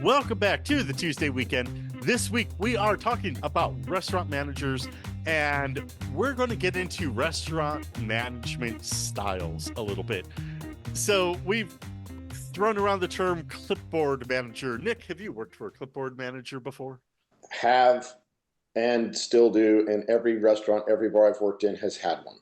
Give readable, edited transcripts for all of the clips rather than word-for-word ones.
Welcome back to the Tuesday weekend. This week we are talking about restaurant managers, and we're going to get into restaurant management styles a little bit. So we've thrown around the term clipboard manager. Nick, have you worked for a clipboard manager before? Have and still do, and every restaurant, every bar I've worked in has had one.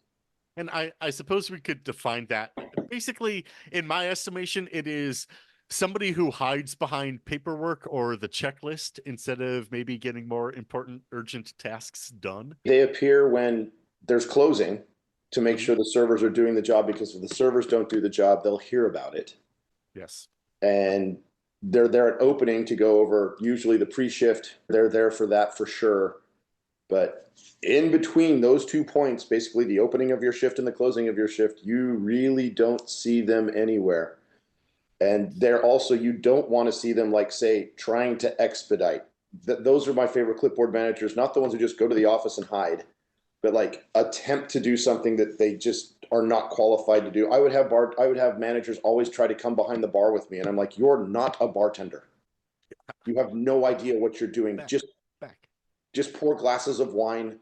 And I suppose we could define that. Basically, in my estimation, it is somebody who hides behind paperwork or the checklist instead of maybe getting more important, urgent tasks done. They appear when there's closing to make Mhm. sure the servers are doing the job, because if the servers don't do the job, they'll hear about it. Yes. And they're there at opening to go over usually the pre-shift. They're there for that for sure. But in between those 2 points, basically the opening of your shift and the closing of your shift, you really don't see them anywhere. And they're also, you don't want to see them, like, say, trying to expedite. Those are my favorite clipboard managers, not the ones who just go to the office and hide, but like attempt to do something that they just are not qualified to do. I would have managers always try to come behind the bar with me, and I'm like, you're not a bartender. You have no idea what you're doing. Back, back. Just pour glasses of wine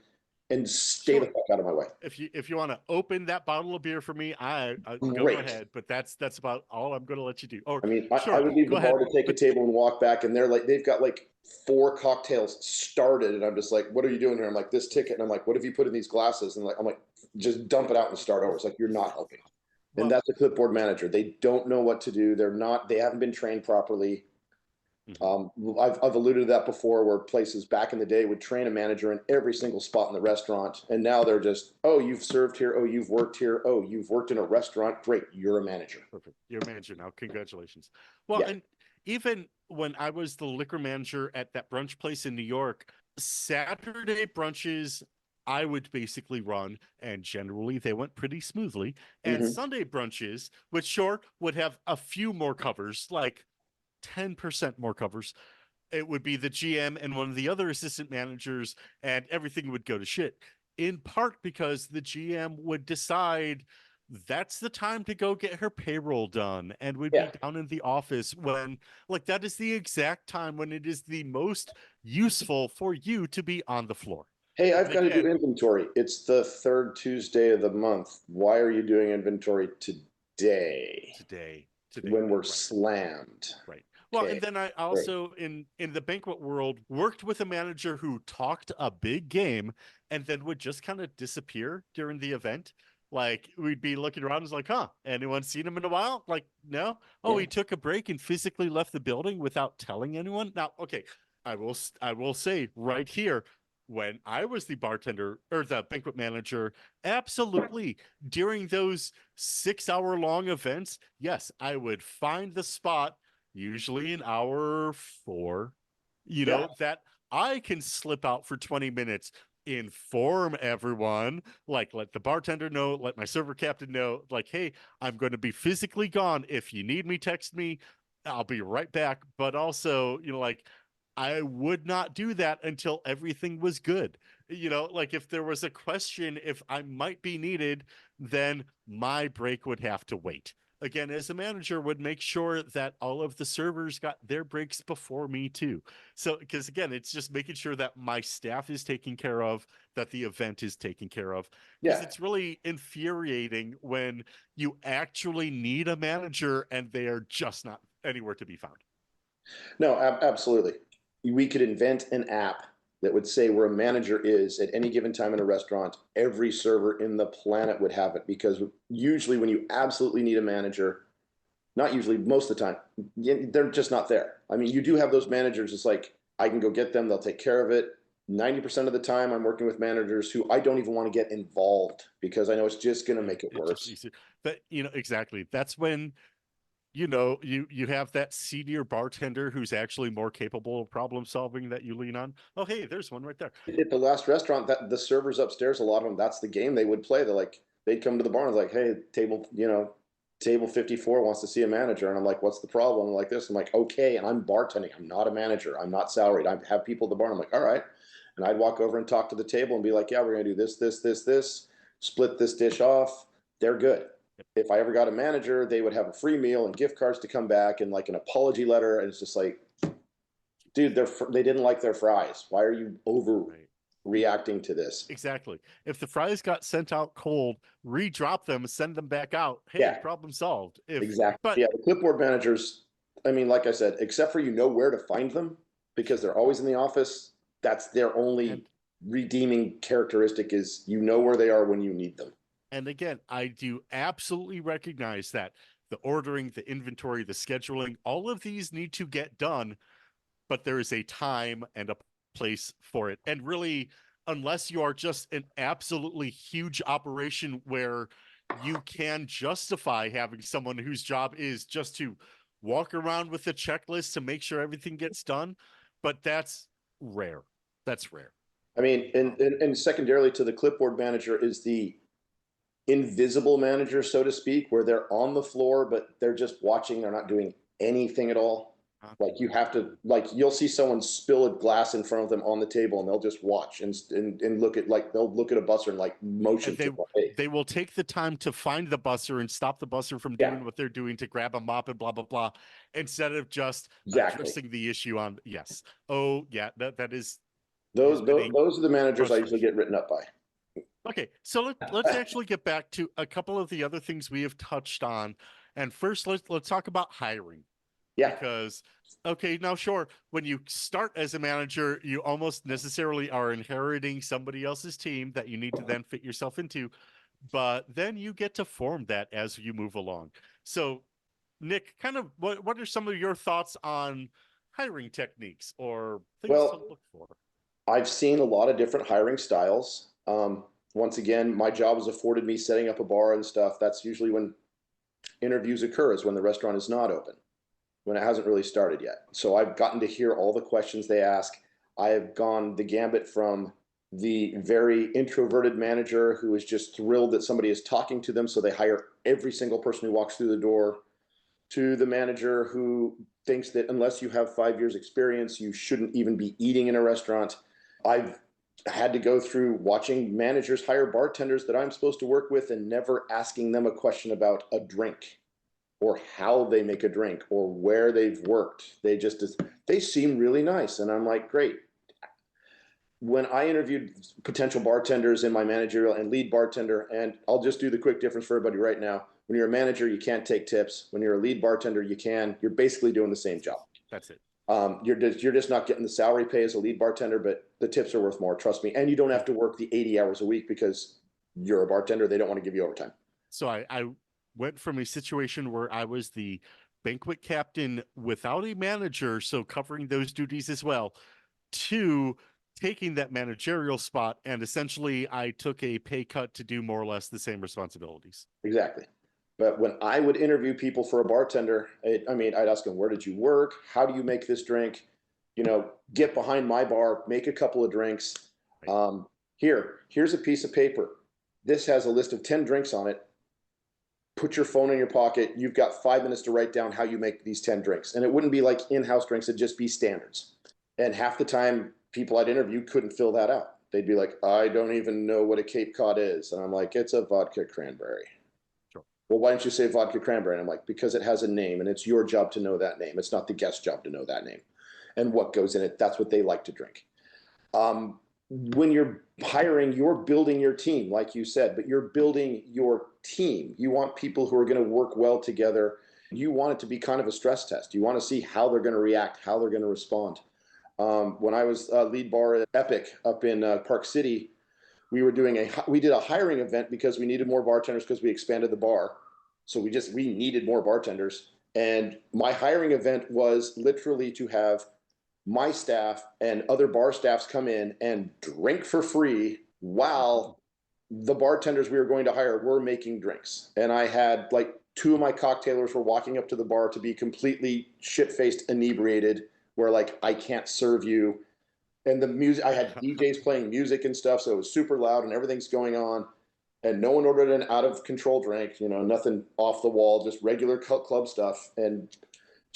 and stay the Sure. fuck out of my way. If you want to open that bottle of beer for me, I go Great. ahead. But that's about all I'm going to let you do. Or I mean, I sure, would leave go the bar ahead. to take a But table and walk back, and they're like, they've got like 4 cocktails started, and I'm just like, what are you doing here? I'm like, this ticket, and I'm like, what have you put in these glasses? And like, I'm like, just dump it out and start over. It's like, you're not helping. And well, that's a clipboard manager. They don't know what to do. They haven't been trained properly. mhm. I've alluded to that before, where places back in the day would train a manager in every single spot in the restaurant, and now they're just, oh, you've served here, oh, you've worked here, oh, you've worked in a restaurant, great, you're a manager. Perfect. You're a manager now. Congratulations. Well, Yeah. and even when I was the liquor manager at that brunch place in New York, Saturday brunches I would basically run, and generally they went pretty smoothly. And Hmm. Sunday brunches, which sure would have a few more covers, like 10% more covers, it would be the GM and one of the other assistant managers, and everything would go to shit. In part because the GM would decide that's the time to go get her payroll done, and would be Yeah. down in the office when, like, that is the exact time when it is the most useful for you to be on the floor. Hey, And I've got to do again, inventory. It's the third Tuesday of the month. Why are you doing inventory today today, when we're right. slammed? Right. Well, and Okay, then I great. also in the banquet world worked with a manager who talked a big game and then would just kind of disappear during the event. Like we'd be looking around, it's like, huh, anyone seen him in a while? Like, no. Oh, Yeah. he took a break and physically left the building without telling anyone. Now, okay, I will say right here, when I was the bartender or the banquet manager, absolutely during those 6 hour long events, yes, I would find the spot, usually in hour 4, Yeah. that I can slip out for 20 minutes, inform everyone, like let the bartender know, let my server captain know, like, hey, I'm going to be physically gone. If you need me, text me. I'll be right back. But also, like, I would not do that until everything was good. Like if there was a question, if I might be needed, then my break would have to wait. Again, as a manager, would make sure that all of the servers got their breaks before me too. So, because again, it's just making sure that my staff is taken care of, that the event is taken care of. Because Yeah. it's really infuriating when you actually need a manager and they are just not anywhere to be found. No, absolutely. We could invent an app that would say where a manager is at any given time in a restaurant. Every server in the planet would have it, because usually when you absolutely need a manager, not usually, most of the time, they're just not there. I mean, you do have those managers. It's like, I can go get them. They'll take care of it. 90% of the time, I'm working with managers who I don't even want to get involved, because I know it's just going to Yeah, make it it's just worse. easy. But exactly. That's when you have that senior bartender who's actually more capable of problem solving that you lean on. Oh, hey, there's one right there. At the last restaurant, that the servers upstairs, a lot of them, that's the game they would play. They'd come to the bar and like, hey, table 54 wants to see a manager. And I'm like, what's the problem? I'm like this. I'm like, okay. And I'm bartending. I'm not a manager. I'm not salaried. I have people at the bar. I'm like, all right. And I'd walk over and talk to the table and be like, yeah, we're going to do this, split this dish off. They're good. If I ever got a manager, they would have a free meal and gift cards to come back and like an apology letter. And it's just like, dude, they didn't like their fries. Why are you Right. overreacting to this? Exactly. If the fries got sent out cold, redrop them, send them back out. Hey, Yeah, problem solved. exactly. But Yeah, the clipboard managers, I mean, like I said, except for you know where to find them because they're always in the office, that's their and only redeeming characteristic is you know where they are when you need them. and again, I do absolutely recognize that the ordering, the inventory, the scheduling, all of these need to get done, but there is a time and a place for it. And really, unless you are just an absolutely huge operation where you can justify having someone whose job is just to walk around with a checklist to make sure everything gets done, but that's rare. That's rare. I mean, and secondarily to the clipboard manager is the invisible manager, so to speak, where they're on the floor, but they're just watching. They're not doing anything at all. Like you have to, like you'll see someone spill a glass in front of them on the table, and they'll just watch and look at like they'll look at a busser and like motion And they to hey. they will take the time to find the busser and stop the busser from Yeah, doing what they're doing to grab a mop and blah blah blah, instead of just exactly. addressing the issue on. Yes. Oh yeah, that is has Those, been those a those are the managers I usually frustration. get written up by. Okay, so let's actually get back to a couple of the other things we have touched on. And first, let's talk about hiring. Yeah, Because, okay, now sure, when you start as a manager, you almost necessarily are inheriting somebody else's team that you need to then fit yourself into. But then you get to form that as you move along. So, Nick, kind of what are some of your thoughts on hiring techniques or things to well, look for? I've seen a lot of different hiring styles. Once again, my job has afforded me setting up a bar and stuff. That's usually when interviews occur, is when the restaurant is not open, when it hasn't really started yet. So I've gotten to hear all the questions they ask. I have gone the gambit from the very introverted manager who is just thrilled that somebody is talking to them, so they hire every single person who walks through the door, to the manager who thinks that unless you have 5 years experience, you shouldn't even be eating in a restaurant. I've had to go through watching managers hire bartenders that I'm supposed to work with and never asking them a question about a drink or how they make a drink or where they've worked. They seem really nice. And I'm like, great. When I interviewed potential bartenders in my managerial and lead bartender, and I'll just do the quick difference for everybody right now. When you're a manager, you can't take tips. When you're a lead bartender, you can. You're basically doing the same job. That's it. You're just not getting the salary pay as a lead bartender, but the tips are worth more. Trust me. And you don't have to work the 80 hours a week because you're a bartender. They don't want to give you overtime. So I went from a situation where I was the banquet captain without a manager, so covering those duties as well, to taking that managerial spot, and essentially I took a pay cut to do more or less the same responsibilities. Exactly. But when I would interview people for a bartender, I'd ask them, where did you work? How do you make this drink? Get behind my bar, make a couple of drinks. Right. Here's a piece of paper. This has a list of 10 drinks on it. Put your phone in your pocket. You've got 5 minutes to write down how you make these 10 drinks. And it wouldn't be like in-house drinks. It'd just be standards. And half the time, people I'd interview couldn't fill that out. They'd be like, I don't even know what a Cape Cod is. And I'm like, it's a vodka cranberry. Sure. Well, why don't you say vodka cranberry? And I'm like, because it has a name and it's your job to know that name. It's not the guest's job to know that name. And what goes in it, that's what they like to drink. When you're hiring, you're building your team, like you said, but you're building your team. You want people who are going to work well together. You want it to be kind of a stress test. You want to see how they're going to react, how they're going to respond. When I was lead bar at Epic up in Park City, we did a hiring event because we needed more bartenders because we expanded the bar. So we needed more bartenders. And my hiring event was literally to have my staff and other bar staffs come in and drink for free while the bartenders we were going to hire were making drinks. And I had like two of my cocktailers were walking up to the bar to be completely shit-faced inebriated, where like, I can't serve you. And the music, I had DJs playing music and stuff, so it was super loud and everything's going on. And no one ordered an out of control drink, nothing off the wall, just regular club stuff. And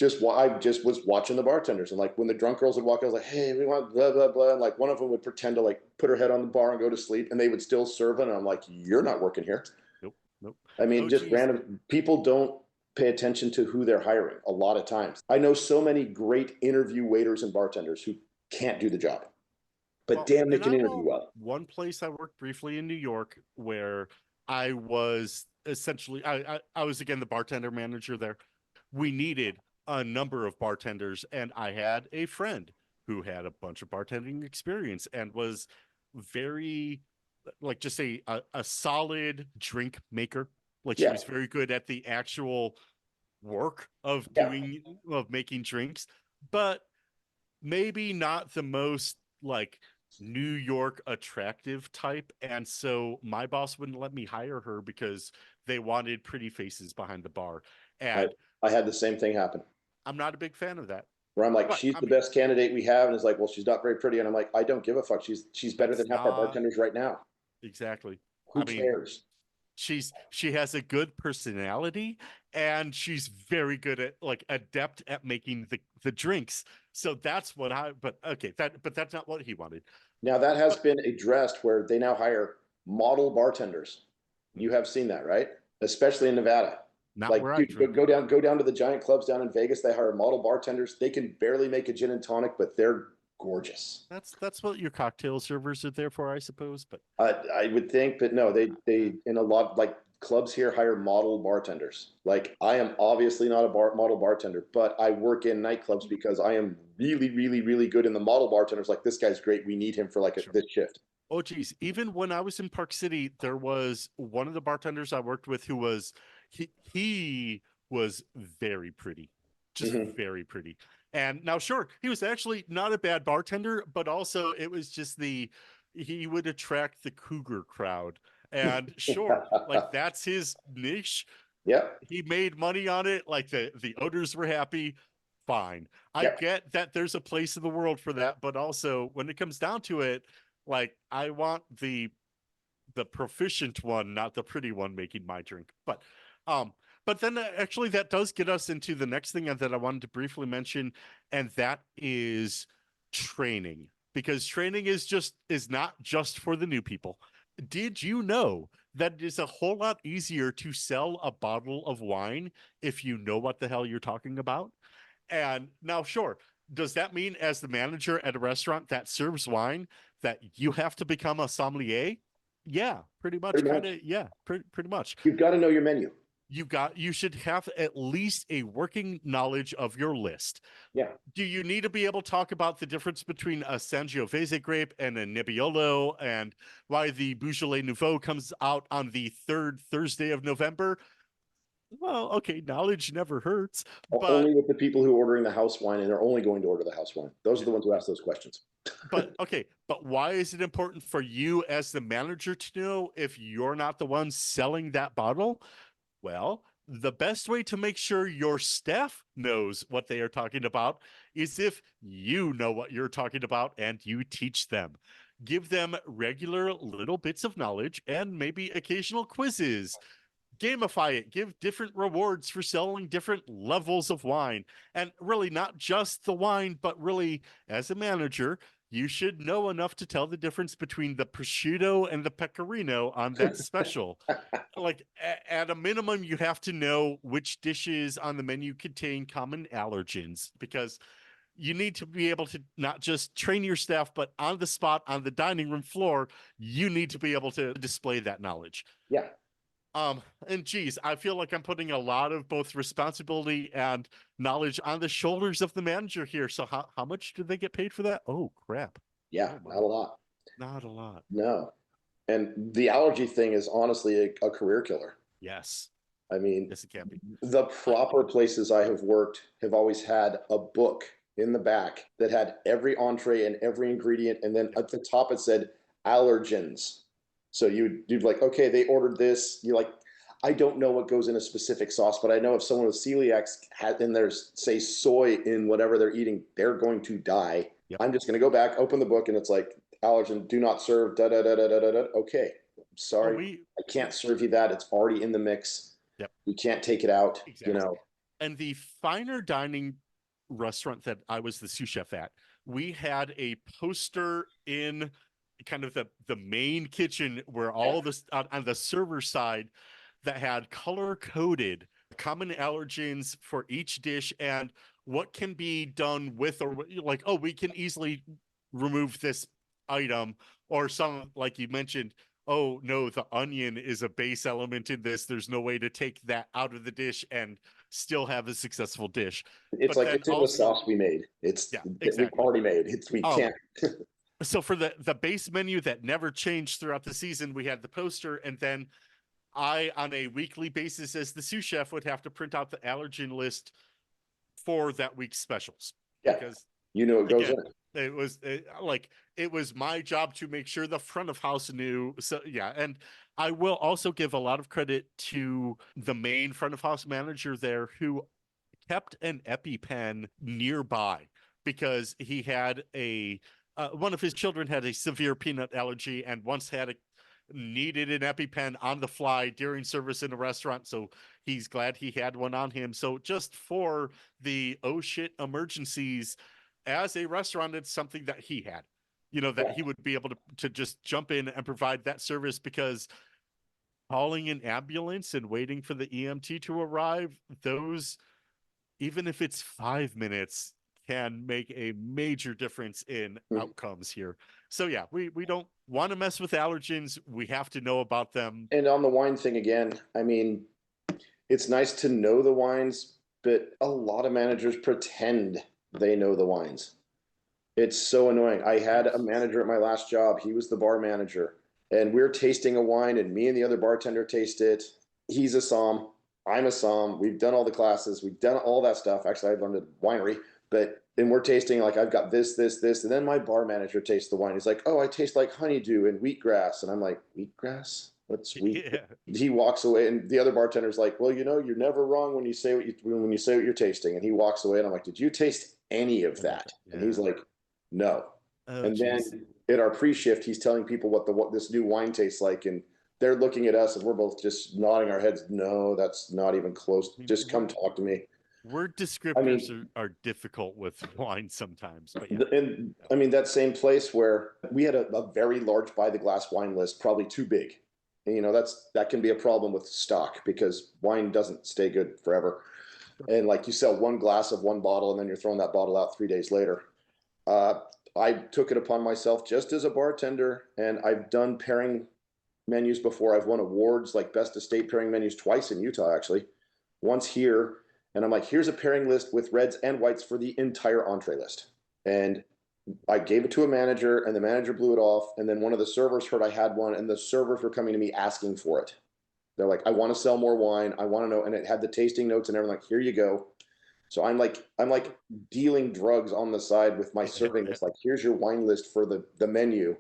I just was watching the bartenders. And like when the drunk girls would walk, I was like, hey, we want blah, blah, blah. And like one of them would pretend to like put her head on the bar and go to sleep, and they would still serve it. And I'm like, you're not working here. Nope. Nope. I mean, Oh, just geez. random people don't. pay attention to who they're hiring a lot of times. I know so many great interview waiters and bartenders who can't do the job, but Well, damn, they and can I interview know well. one place I worked briefly in New York where I was essentially I was again the bartender manager there. We needed a number of bartenders, and I had a friend who had a bunch of bartending experience and was very like just a solid drink maker. Like she Yeah, was very good at the actual work of yeah. making drinks, but maybe not the most like New York attractive type. And so my boss wouldn't let me hire her because they wanted pretty faces behind the bar. I And I had the same thing happen I'm not a big fan of that. where I'm like, But she's I the mean, best candidate we have, and it's like, well, she's not very pretty, and I'm like, I don't give a fuck. She's better it's than half our not bartenders right now. exactly. Who I mean, cares? she has a good personality and she's very good at like adept at making the drinks. So that's what I but okay, that's not what he wanted. Now that has But been addressed where they now hire model bartenders. You have seen that, right? Especially in Nevada. not Like, where I dude, drink. go down to the giant clubs down in Vegas. They hire model bartenders. They can barely make a gin and tonic, but they're gorgeous. That's what your cocktail servers are there for, I suppose. But I would think, but no, they in a lot like clubs here hire model bartenders. Like I am obviously not a model bartender, but I work in nightclubs because I am really, really, really good in the model bartenders. Like this guy's great. We need him for like sure. this shift. Oh geez, even when I was in Park City, there was one of the bartenders I worked with who was he was very pretty, just Mm-hmm. very pretty. And now, sure, he was actually not a bad bartender, but also it was just he would attract the cougar crowd. And sure, like that's his niche. Yep. He made money on it. Like the owners were happy. Fine. I Yep. get that there's a place in the world for that, but also when it comes down to it, like I want the proficient one, not the pretty one making my drink. Um, but then actually that does get us into the next thing that I wanted to briefly mention, and that is training. Because training is not just for the new people. Did you know that it is a whole lot easier to sell a bottle of wine if you know what the hell you're talking about? And now, sure, does that mean as the manager at a restaurant that serves wine that you have to become a sommelier? Yeah, pretty much. Pretty Kind much. of. Yeah, pretty much. You've got to know your menu. You should have at least a working knowledge of your list. Yeah. Do you need to be able to talk about the difference between a Sangiovese grape and a Nebbiolo and why the Beaujolais Nouveau comes out on the third Thursday of November? Well, okay, knowledge never hurts, but Only with the people who are ordering the house wine, and they're only going to order the house wine. Those are yeah, the ones who ask those questions. but okay, but why is it important for you as the manager to know if you're not the one selling that bottle? Well, the best way to make sure your staff knows what they are talking about is if you know what you're talking about and you teach them. Give them regular little bits of knowledge and maybe occasional quizzes. Gamify it, give different rewards for selling different levels of wine. And really, not just the wine, but really, as a manager, you should know enough to tell the difference between the prosciutto and the pecorino on that special. Like at a minimum, you have to know which dishes on the menu contain common allergens because you need to be able to not just train your staff, but on the spot on the dining room floor, you need to be able to display that knowledge. Yeah. And geez, I feel like I'm putting a lot of both responsibility and knowledge on the shoulders of the manager here. So how much do they get paid for that? Oh crap. Yeah. Oh my. Not a lot. Not a lot. No. And the allergy thing is honestly a career killer. Yes. I mean, Yes, it can be. the I, proper places I have worked have always had a book in the back that had every entree and every ingredient, and then at the top it said allergens. So you'd like, okay, they ordered this. You're like, I don't know what goes in a specific sauce, but I know if someone with celiac had in there, say soy in whatever they're eating, they're going to die. yep. I'm just going to go back, open the book, and it's like allergen, do not serve. Da da da da da da. Okay, Oh, sorry, I can't serve you that. It's already in the mix. yep. You can't take it out. Exactly. And the finer dining restaurant that I was the sous chef at, we had a poster in kind of the main kitchen where all this on the server side that had color coded common allergens for each dish and what can be done with, or like, oh, we can easily remove this item, or some, like you mentioned, oh no, the onion is a base element in this. There's no way to take that out of the dish and still have a successful dish. It's But like then it's in the also, sauce we made. It's yeah, that we've exactly. already made. We Um, can't. so for the base menu that never changed throughout the season, we had the poster, and then I, on a weekly basis, as the sous chef, would have to print out the allergen list for that week's specials Yeah, because, it goes in. again, it was my job to make sure the front of house knew. So yeah, and I will also give a lot of credit to the main front of house manager there, who kept an EpiPen nearby because he had a one of his children had a severe peanut allergy and once needed an EpiPen on the fly during service in a restaurant. So he's glad he had one on him. So just for the oh shit emergencies as a restaurant, it's something that he had, that he would be able to just jump in and provide that service, because calling an ambulance and waiting for the EMT to arrive, those, even if it's 5 minutes, can make a major difference in outcomes here. So yeah, we don't want to mess with allergens. We have to know about them. And on the wine thing again, I mean, it's nice to know the wines, but a lot of managers pretend they know the wines. It's so annoying. I had a manager at my last job. He was the bar manager, and we're tasting a wine, and me and the other bartender taste it. He's a som. I'm a som. We've done all the classes. We've done all that stuff. Actually, I learned at winery, but and we're tasting like I've got this, this, this, and then my bar manager tastes the wine. He's like, "Oh, I taste like honeydew and wheatgrass," and I'm like, "Wheatgrass? What's wheat?" Yeah. He walks away, and the other bartender's like, "Well, you're never wrong when you say what you're tasting." And he walks away, and I'm like, "Did you taste any of that?" Yeah. And he's like, "No." Oh, And geez. then at our pre-shift, he's telling people what this new wine tastes like, and they're looking at us, and we're both just nodding our heads. No, that's not even close. Just come talk to me. Word I descriptors mean, are difficult with wine sometimes, but yeah. and I mean that same place where we had a very large by the glass wine list, probably too big. And, that can be a problem with stock because wine doesn't stay good forever. And like you sell one glass of one bottle, and then you're throwing that bottle out 3 days later. Uh, I took it upon myself just as a bartender, and I've done pairing menus before. I've won awards like best estate pairing menus twice in Utah, actually. Once here, and I'm like, here's a pairing list with reds and whites for the entire entree list. And I gave it to a manager, and the manager blew it off. And then one of the servers heard I had one, and the servers were coming to me asking for it. They're like, I want to sell more wine. I want to know. And it had the tasting notes and everything. Like, here you go. So I'm like dealing drugs on the side with my serving. It's like, here's your wine list for the menu.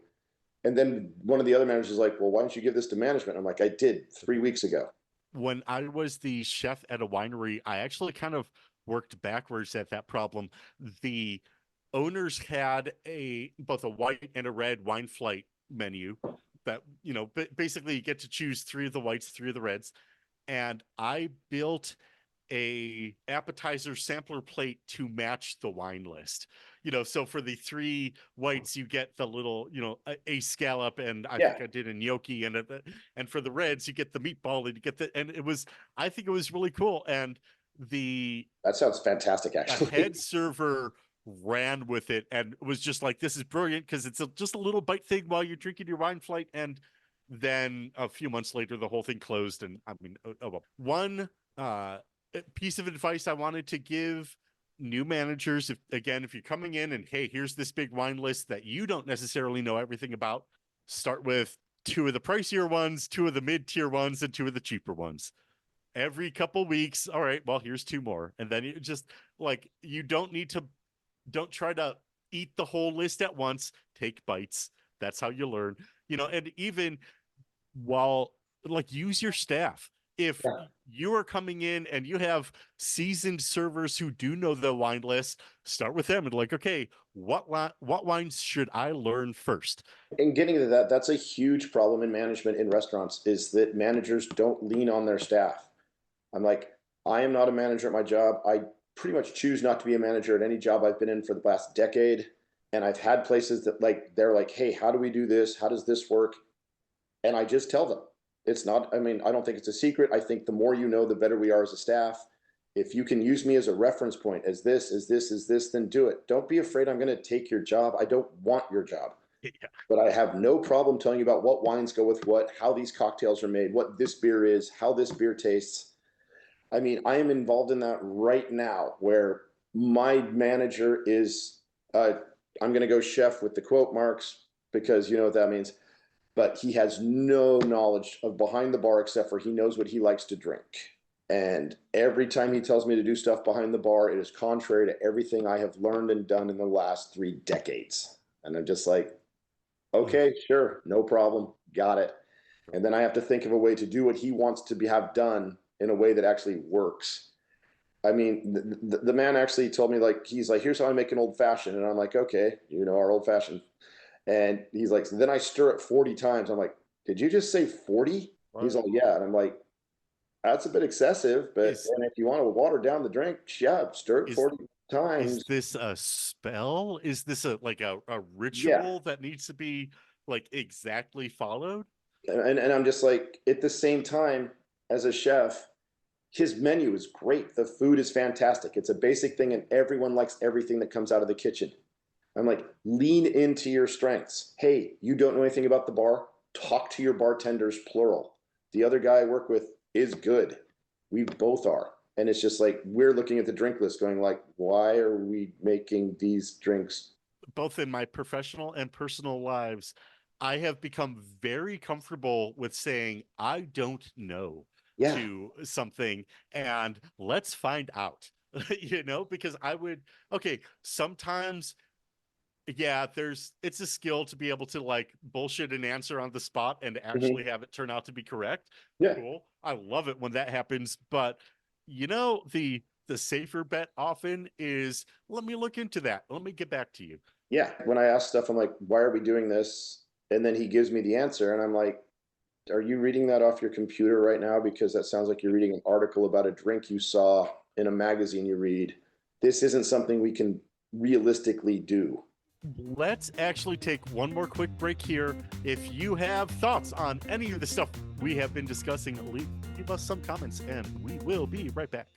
And then one of the other managers is like, well, why don't you give this to management? I'm like, I did 3 weeks ago. When I was the chef at a winery, I actually kind of worked backwards at that problem. The owners had both a white and a red wine flight menu that, basically you get to choose 3 of the whites, 3 of the reds. And I built a appetizer sampler plate to match the wine list. So for the 3 whites, you get the little, a scallop, and I Yeah, think I did a gnocchi, and for the reds, you get the meatball, and you get and I think it was really cool. And the that sounds fantastic, a actually. head server ran with it and was just like, this is brilliant because it's just a little bite thing while you're drinking your wine flight. And then a few months later, the whole thing closed. And I mean, well. One piece of advice I wanted to give new managers, if you're coming in and, hey, here's this big wine list that you don't necessarily know everything about, start with 2 of the pricier ones, 2 of the mid-tier ones, and 2 of the cheaper ones. Every couple weeks, all right, well, here's 2 more. And then you just, like, you don't try to eat the whole list at once. Take bites. That's how you learn. And even while, like, use your staff. If Yeah. you are coming in and you have seasoned servers who do know the wine list, start with them and, like, okay, what wines should I learn first? And getting to that, that's a huge problem in management in restaurants is that managers don't lean on their staff. I'm like, I am not a manager at my job. I pretty much choose not to be a manager at any job I've been in for the past decade. And I've had places that they're like, hey, how do we do this? How does this work? And I just tell them. It's not, I mean, I don't think it's a secret. I think the more you know, the better we are as a staff. If you can use me as a reference point, as this, then do it. Don't be afraid I'm going to take your job. I don't want your job. Yeah. But I have no problem telling you about what wines go with what, how these cocktails are made, what this beer is, how this beer tastes. I mean, I am involved in that right now where my manager is, I'm going to go chef with the quote marks because you know what that means. But he has no knowledge of behind the bar except for he knows what he likes to drink. And every time he tells me to do stuff behind the bar, it is contrary to everything I have learned and done in the last 3 decades. And I'm just like, okay, sure, no problem, got it. And then I have to think of a way to do what he wants to have done in a way that actually works. I mean, the man actually told me, like, he's like, here's how I make an old fashioned. And I'm like, okay, you know, our old fashioned. And he's like, so then I stir it 40 times. I'm like, did you just say 40? He's like, yeah. And I'm like, that's a bit excessive, but and if you want to water down the drink, yeah, stir it 40 times. Is this a spell? Is this a ritual that needs to be like exactly followed? And I'm just like, at the same time, as a chef, his menu is great. The food is fantastic. It's a basic thing, and everyone likes everything that comes out of the kitchen. I'm like, lean into your strengths. Hey, you don't know anything about the bar? Talk to your bartenders, plural. The other guy I work with is good. We both are. And it's just like, we're looking at the drink list going like, why are we making these drinks? Both in my professional and personal lives, I have become very comfortable with saying, I don't know to something, and let's find out, you know, because okay, sometimes, yeah, it's a skill to be able to like bullshit an answer on the spot and actually have it turn out to be correct. Yeah. Cool. I love it when that happens. But you know, the safer bet often is, let me look into that. Let me get back to you. Yeah. When I ask stuff, I'm like, why are we doing this? And then he gives me the answer, and I'm like, are you reading that off your computer right now? Because that sounds like you're reading an article about a drink you saw in a magazine you read. This isn't something we can realistically do. Let's actually take one more quick break here. If you have thoughts on any of the stuff we have been discussing, leave us some comments and we will be right back.